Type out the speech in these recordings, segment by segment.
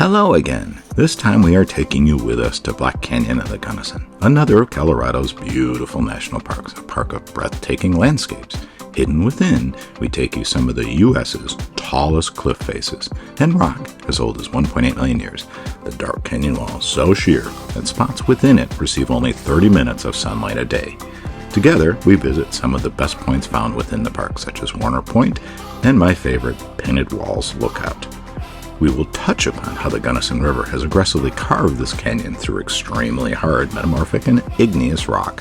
Hello again. This time we are taking you with us to Black Canyon of the Gunnison, another of Colorado's beautiful national parks, a park of breathtaking landscapes. Hidden within, we take you some of the U.S.'s tallest cliff faces and rock as old as 1.8 million years. The dark canyon wall so sheer that spots within it receive only 30 minutes of sunlight a day. Together, we visit some of the best points found within the park, such as Warner Point and my favorite, Painted Walls Lookout. We will touch upon how the Gunnison River has aggressively carved this canyon through extremely hard, metamorphic, and igneous rock.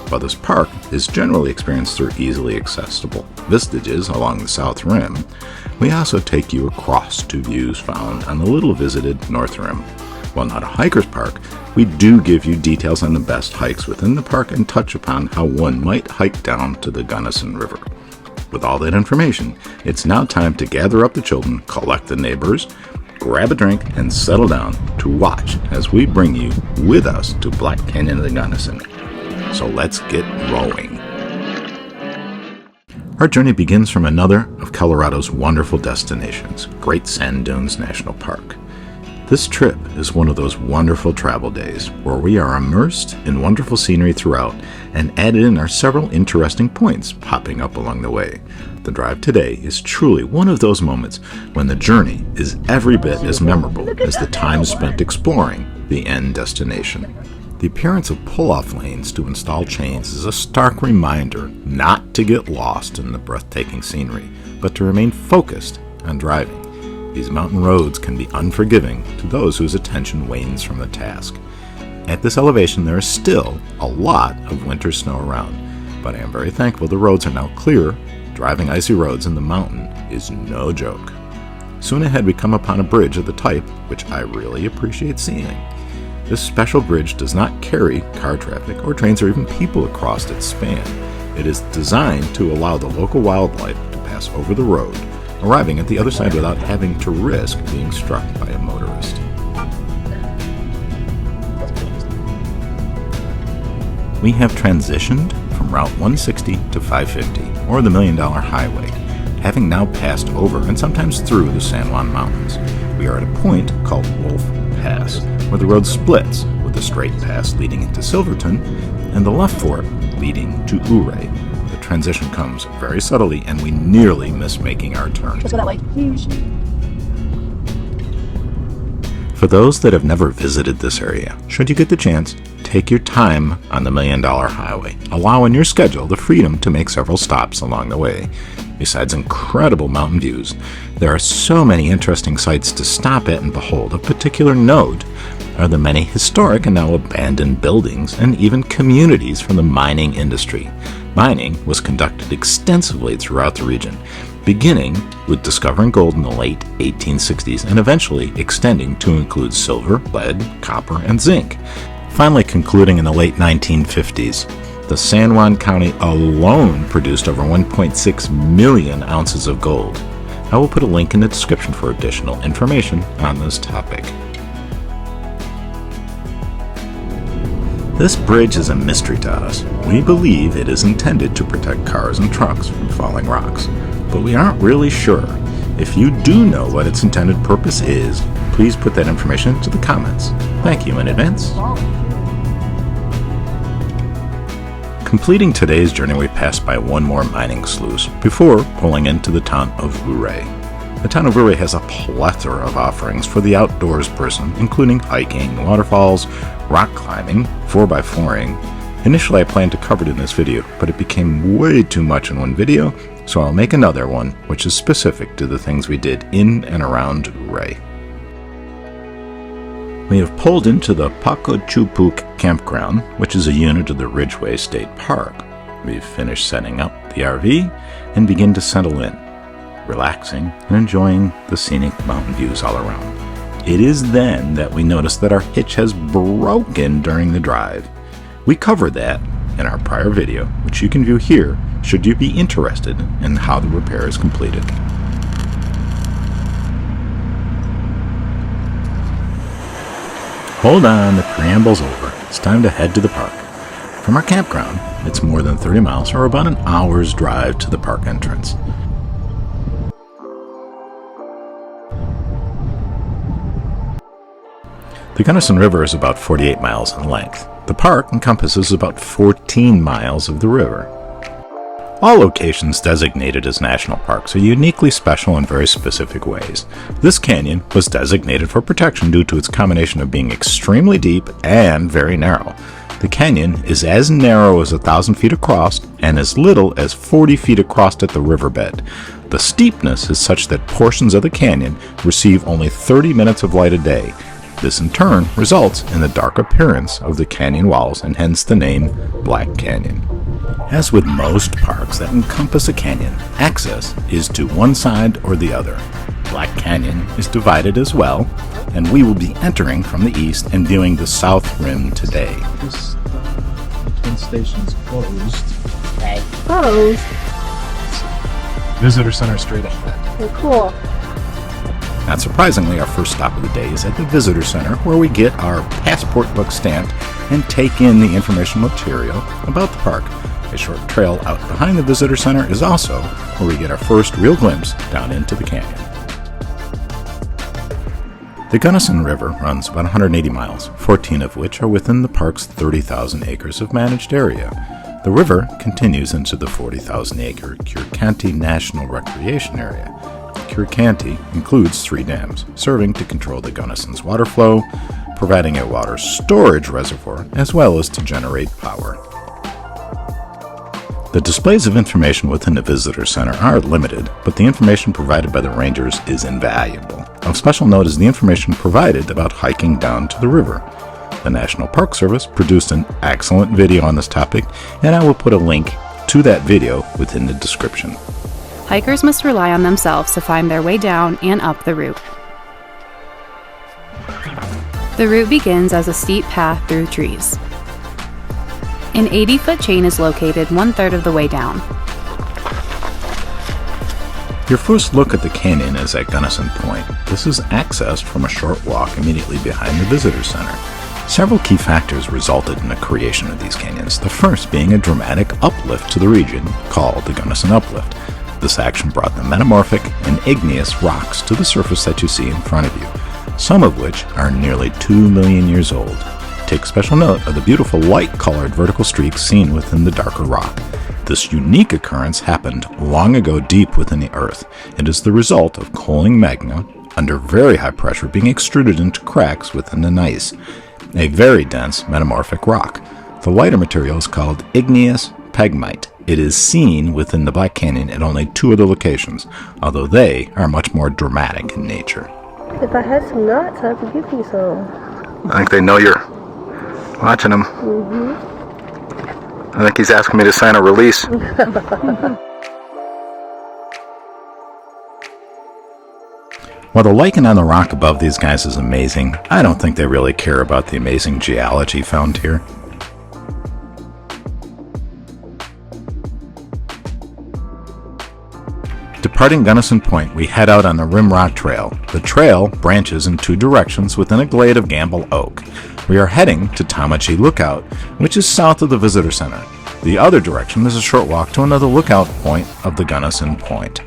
While this park is generally experienced through easily accessible vestiges along the south rim, we also take you across to views found on the little visited north rim. While not a hiker's park, we do give you details on the best hikes within the park and touch upon how one might hike down to the Gunnison River. With all that information, it's now time to gather up the children, collect the neighbors, grab a drink, and settle down to watch as we bring you with us to Black Canyon of the Gunnison. So let's get rolling. Our journey begins from another of Colorado's wonderful destinations, Great Sand Dunes National Park. This trip is one of those wonderful travel days where we are immersed in wonderful scenery throughout and added in are several interesting points popping up along the way. The drive today is truly one of those moments when the journey is every bit as memorable as the time spent exploring the end destination. The appearance of pull-off lanes to install chains is a stark reminder not to get lost in the breathtaking scenery, but to remain focused on driving. These mountain roads can be unforgiving to those whose attention wanes from the task. At this elevation, there is still a lot of winter snow around, but I am very thankful the roads are now clear. Driving icy roads in the mountain is no joke. Soon ahead, we come upon a bridge of the type which I really appreciate seeing. This special bridge does not carry car traffic or trains or even people across its span. It is designed to allow the local wildlife to pass over the road, arriving at the other side without having to risk being struck by a motorist. We have transitioned from Route 160 to 550, or the $1 Million Highway, having now passed over and sometimes through the San Juan Mountains. We are at a point called Wolf Pass, where the road splits, with the straight pass leading into Silverton and the left fork leading to Ouray. The transition comes very subtly, and we nearly miss making our turn. Let's go that way. For those that have never visited this area, should you get the chance, take your time on the $1 Million Highway, allowing your schedule the freedom to make several stops along the way. Besides incredible mountain views, there are so many interesting sights to stop at and behold. Of particular note are the many historic and now abandoned buildings and even communities from the mining industry. Mining was conducted extensively throughout the region, beginning with discovering gold in the late 1860s and eventually extending to include silver, lead, copper, and zinc. Finally concluding in the late 1950s. The San Juan County alone produced over 1.6 million ounces of gold. I will put a link in the description for additional information on this topic. This bridge is a mystery to us. We believe it is intended to protect cars and trucks from falling rocks, but we aren't really sure. If you do know what its intended purpose is, please put that information into the comments. Thank you in advance. Completing today's journey, we pass by one more mining sluice before pulling into the town of Ouray. The town of Ouray has a plethora of offerings for the outdoors person, including hiking, waterfalls, rock climbing, 4x4ing. Initially, I planned to cover it in this video, but it became way too much in one video, so I'll make another one which is specific to the things we did in and around Ouray. We have pulled into the Pacachupuk campground, which is a unit of the Ridgeway State Park. We've finished setting up the RV and begin to settle in, relaxing and enjoying the scenic mountain views all around. It is then that we notice that our hitch has broken during the drive. We covered that in our prior video, which you can view here should you be interested in how the repair is completed. Hold on, the preamble's over. It's time to head to the park. From our campground, it's more than 30 miles or about an hour's drive to the park entrance. The Gunnison River is about 48 miles in length. The park encompasses about 14 miles of the river. All locations designated as national parks are uniquely special in very specific ways. This canyon was designated for protection due to its combination of being extremely deep and very narrow. The canyon is as narrow as 1,000 feet across and as little as 40 feet across at the riverbed. The steepness is such that portions of the canyon receive only 30 minutes of light a day. This in turn results in the dark appearance of the canyon walls and hence the name Black Canyon. As with most parks that encompass a canyon, access is to one side or the other. Black Canyon is divided as well, and we will be entering from the east and viewing the south rim today. This twin station's closed. Okay. Closed? Visitor center straight ahead. Oh, cool. Not surprisingly, our first stop of the day is at the Visitor Center, where we get our passport book stamped and take in the informational material about the park. A short trail out behind the Visitor Center is also where we get our first real glimpse down into the canyon. The Gunnison River runs about 180 miles, 14 of which are within the park's 30,000 acres of managed area. The river continues into the 40,000-acre Curecanti National Recreation Area. Curecanti includes 3 dams, serving to control the Gunnison's water flow, providing a water storage reservoir, as well as to generate power. The displays of information within the Visitor Center are limited, but the information provided by the rangers is invaluable. Of special note is the information provided about hiking down to the river. The National Park Service produced an excellent video on this topic, and I will put a link to that video within the description. Hikers must rely on themselves to find their way down and up the route. The route begins as a steep path through trees. An 80-foot chain is located 1/3 of the way down. Your first look at the canyon is at Gunnison Point. This is accessed from a short walk immediately behind the Visitor Center. Several key factors resulted in the creation of these canyons, the first being a dramatic uplift to the region called the Gunnison Uplift. This action brought the metamorphic and igneous rocks to the surface that you see in front of you, some of which are nearly 2 million years old. Take special note of the beautiful light-colored vertical streaks seen within the darker rock. This unique occurrence happened long ago deep within the earth. It is the result of cooling magma under very high pressure being extruded into cracks within the gneiss, a very dense metamorphic rock. The lighter material is called igneous pegmite. It is seen within the Black Canyon at only 2 other locations, although they are much more dramatic in nature. If I had some nuts, I could give you some. I think they know you're watching them. I think he's asking me to sign a release. While the lichen on the rock above these guys is amazing, I don't think they really care about the amazing geology found here. Departing Gunnison Point, we head out on the Rimrock Trail. The trail branches in 2 directions within a glade of Gamble Oak. We are heading to Tomichi Lookout, which is south of the Visitor Center. The other direction is a short walk to another lookout point of the Gunnison Point.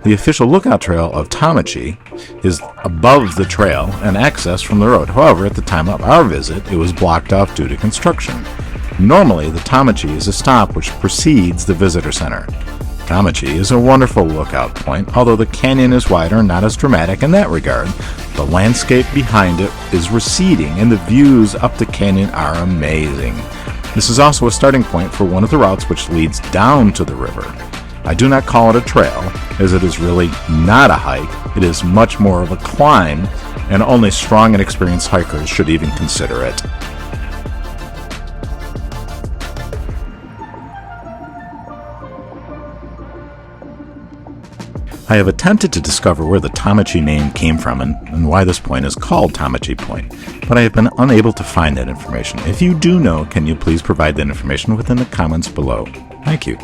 The official lookout trail of Tomichi is above the trail and accessed from the road. However, at the time of our visit, it was blocked off due to construction. Normally, the Tomichi is a stop which precedes the Visitor Center. Tomichi is a wonderful lookout point, although the canyon is wider and not as dramatic in that regard. The landscape behind it is receding and the views up the canyon are amazing. This is also a starting point for one of the routes which leads down to the river. I do not call it a trail, as it is really not a hike. It is much more of a climb, and only strong and experienced hikers should even consider it. I have attempted to discover where the Tomichi name came from and why this point is called Tomichi Point, but I have been unable to find that information. If you do know, can you please provide that information within the comments below? Thank you.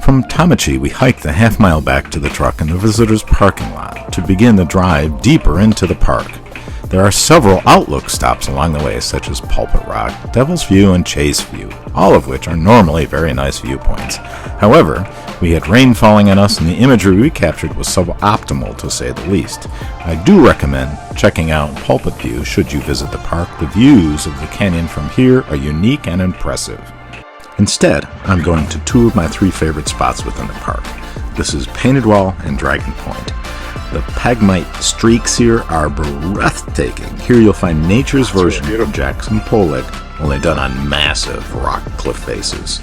From Tomichi, we hike the half-mile back to the truck in the visitors' parking lot to begin the drive deeper into the park. There are several outlook stops along the way, such as Pulpet Rock, Devil's View, and Chase View, all of which are normally very nice viewpoints. However, we had rain falling on us and the imagery we captured was suboptimal to say the least. I do recommend checking out Pulpit View should you visit the park. The views of the canyon from here are unique and impressive. Instead, I'm going to two of my three favorite spots within the park. This is Painted Wall and Dragon Point. The pegmite streaks here are breathtaking. Here you'll find nature's version of Jackson Pollock, only done on massive rock cliff faces.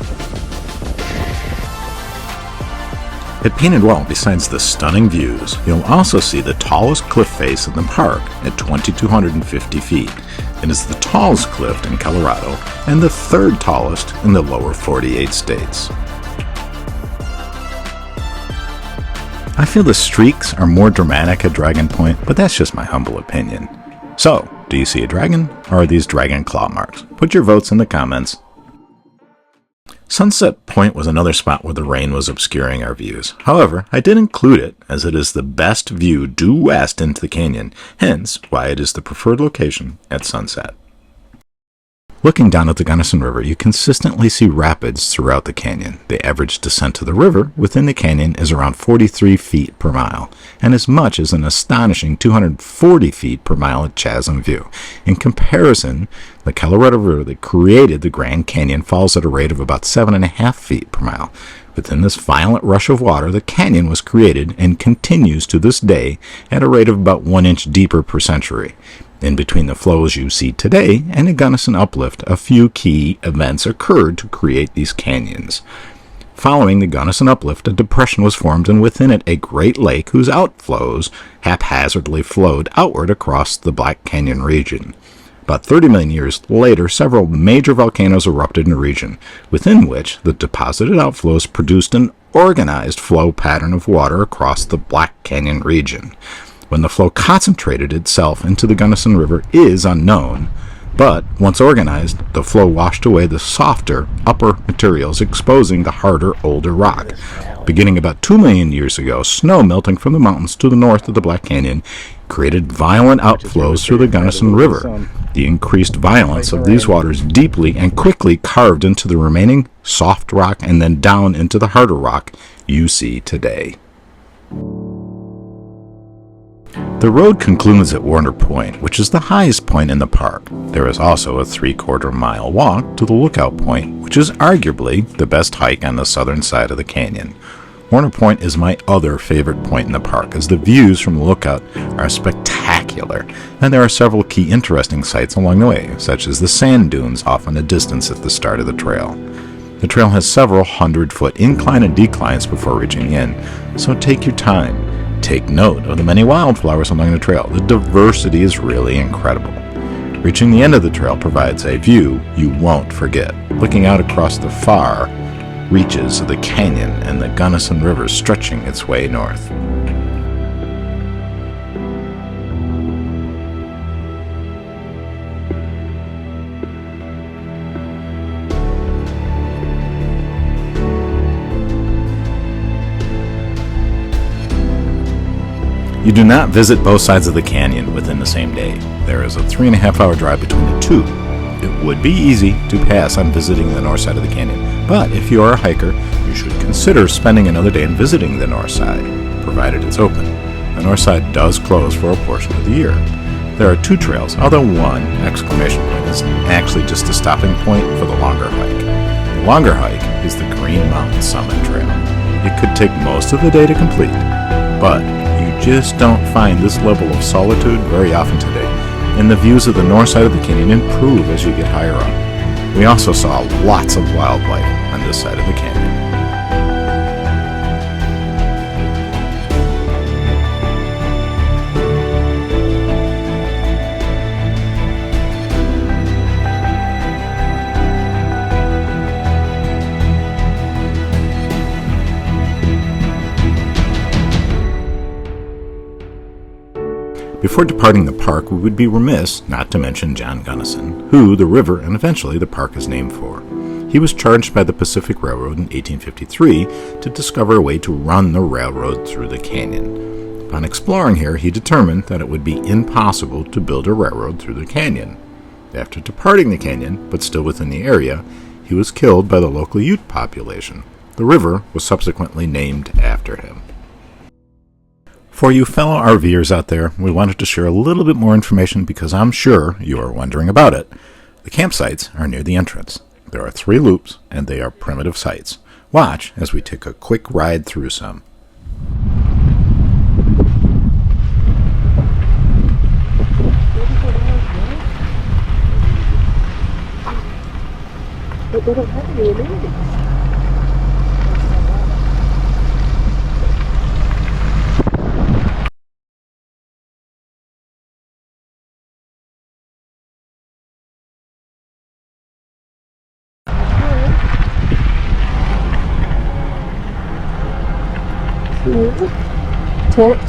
At Painted Wall, besides the stunning views, you'll also see the tallest cliff face in the park at 2,250 feet. It is the tallest cliff in Colorado and the third tallest in the lower 48 states. I feel the streaks are more dramatic at Dragon Point, but that's just my humble opinion. So, do you see a dragon, or are these dragon claw marks? Put your votes in the comments. Sunset Point was another spot where the rain was obscuring our views. However, I did include it as it is the best view due west into the canyon, hence why it is the preferred location at sunset. Looking down at the Gunnison River, you consistently see rapids throughout the canyon. The average descent to the river within the canyon is around 43 feet per mile, and as much as an astonishing 240 feet per mile at Chasm View. In comparison, the Colorado River that created the Grand Canyon falls at a rate of about 7.5 feet per mile. Within this violent rush of water, the canyon was created and continues to this day at a rate of about 1 inch deeper per century. In between the flows you see today and the Gunnison Uplift, a few key events occurred to create these canyons. Following the Gunnison Uplift, a depression was formed and within it a great lake whose outflows haphazardly flowed outward across the Black Canyon region. About 30 million years later, several major volcanoes erupted in the region, within which the deposited outflows produced an organized flow pattern of water across the Black Canyon region. When the flow concentrated itself into the Gunnison River is unknown, but once organized, the flow washed away the softer upper materials, exposing the harder, older rock. Beginning about 2 million years ago, snow melting from the mountains to the north of the Black Canyon created violent outflows through the Gunnison River. The increased violence of these waters deeply and quickly carved into the remaining soft rock and then down into the harder rock you see today. The road concludes at Warner Point, which is the highest point in the park. There is also a 3/4 mile walk to the Lookout Point, which is arguably the best hike on the southern side of the canyon. Warner Point is my other favorite point in the park, as the views from the lookout are spectacular, and there are several key interesting sights along the way, such as the sand dunes off in the distance at the start of the trail. The trail has several 100-foot incline and declines before reaching the end, so take your time. Take note of the many wildflowers along the trail. The diversity is really incredible. Reaching the end of the trail provides a view you won't forget, looking out across the far reaches of the canyon and the Gunnison River stretching its way north. You do not visit both sides of the canyon within the same day. There is a 3.5-hour drive between the two. It would be easy to pass on visiting the north side of the canyon, but if you are a hiker, you should consider spending another day and visiting the north side, provided it's open. The north side does close for a portion of the year. There are 2 trails, although one exclamation point is actually just a stopping point for the longer hike. The longer hike is the Green Mountain Summit Trail. It could take most of the day to complete, but you just don't find this level of solitude very often today, and the views of the north side of the canyon improve as you get higher up. We also saw lots of wildlife on this side of the canyon. Before departing the park, we would be remiss not to mention John Gunnison, who the river and eventually the park is named for. He was charged by the Pacific Railroad in 1853 to discover a way to run the railroad through the canyon. Upon exploring here, he determined that it would be impossible to build a railroad through the canyon. After departing the canyon, but still within the area, he was killed by the local Ute population. The river was subsequently named after him. For you fellow RVers out there, we wanted to share a little bit more information because I'm sure you are wondering about it. The campsites are near the entrance. There are 3 loops, and they are primitive sites. Watch as we take a quick ride through some. But they don't have any amenities. Tent.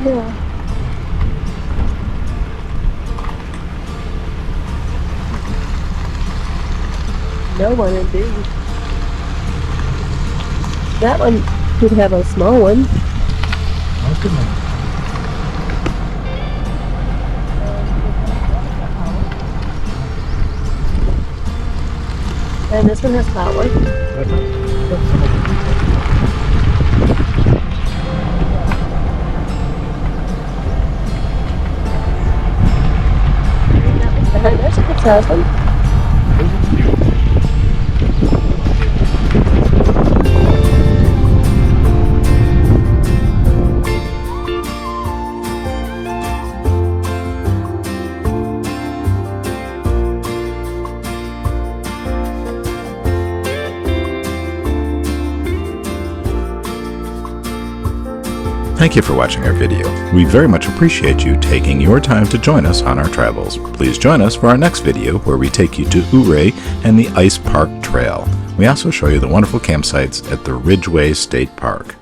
Yeah. No one indeed. That one could have a small one. And this one has power. That's a good size one. Thank you for watching our video. We very much appreciate you taking your time to join us on our travels. Please join us for our next video where we take you to Ouray and the Ice Park Trail. We also show you the wonderful campsites at the Ridgeway State Park.